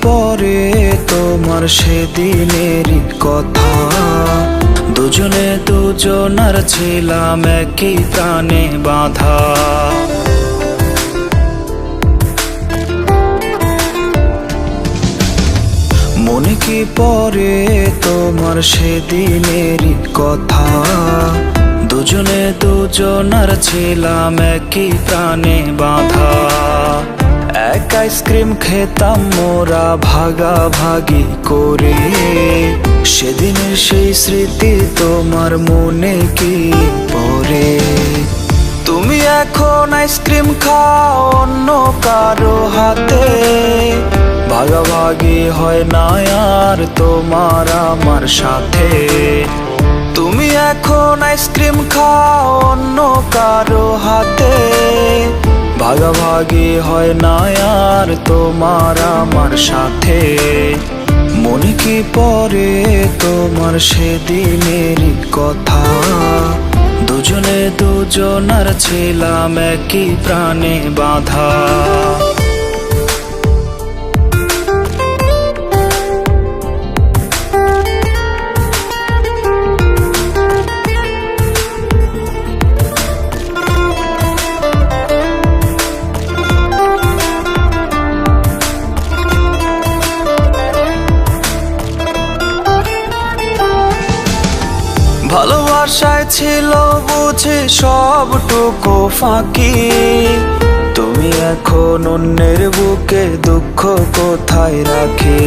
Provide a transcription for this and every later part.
পড়ে তোমার সেদিনেরই কথা? দুজনে দুজনার ছিলাম একই প্রাণে বাঁধা। মনে কি পড়ে তোমার সেদিনেরই কথা? দুজনে দুজনার ছিলাম একই প্রাণে বাঁধা। এক আইসক্রিম খেতাম মোরা ভাগাভাগি করে। সেদিনের সেই স্মৃতি তোমার মনে কি পড়ে? তুমি এখন আইসক্রিম খাও অন্য কারো হাতে। ভাগাভাগি হয় না আর তোমার আমার সাথে। তুমি এখন আইসক্রিম খাও অন্য কারো হাতে। ভাগাভাগি হয় না আর তোমার আমার সাথে। মনে কি পড়ে তোমার সেদিনেরই কথা? দুজনে দুজনার ছিলাম একই প্রাণে বাঁধা। ভালোবাসায় ছিল বুঝি সবটুকু ফাঁকি। তুমি এখন অন্যের বুকে দুঃখ কোথায় রাখি?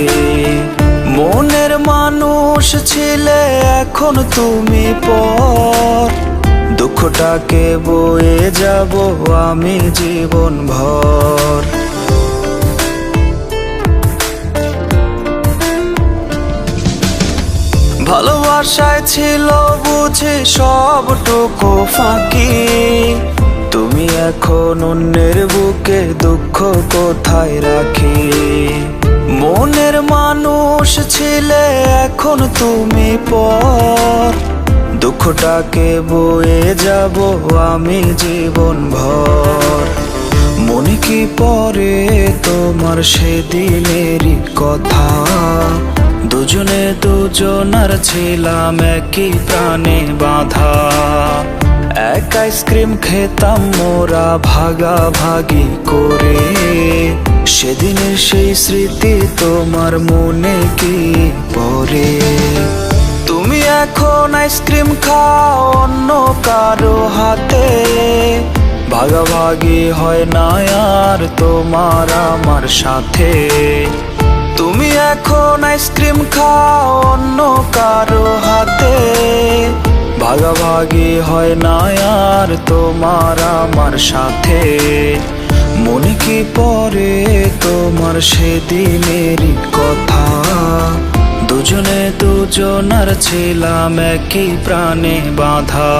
মনের মানুষ ছিলে এখন তুমি পর। দুঃখটাকে বয়ে যাব আমি জীবন ভর। ভালোবাসায় ছিল বুঝি সবটুকু ফাঁকি। তুমি এখন অন্যের বুকে দুঃখ কোথায় রাখি? মনের মানুষ ছিলে এখন তুমি পর। দুঃখটাকে বয়ে যাব আমি জীবন ভর। মনে কি পড়ে তোমার সেদিনেরই কথা? দুজনে দুজনার ছিলাম একই প্রাণে বাঁধা। এক আইসক্রিম খেতাম মোরা ভাগাভাগি করে। সেদিনের সেই স্মৃতি তোমার মনে কি পড়ে? তুমি এখন আইসক্রিম খাও অন্য কারো হাতে। ভাগাভাগি হয় না আর তোমার আমার সাথে। তুমি এখন আইসক্রিম খাও অন্য কারো হাতে। ভাগাভাগি হয় না আর তোমার আমার সাথে। মনে কি পড়ে তোমার সেদিনেরই কথা? দুজনে দুজনার ছিলাম একই প্রাণে বাঁধা।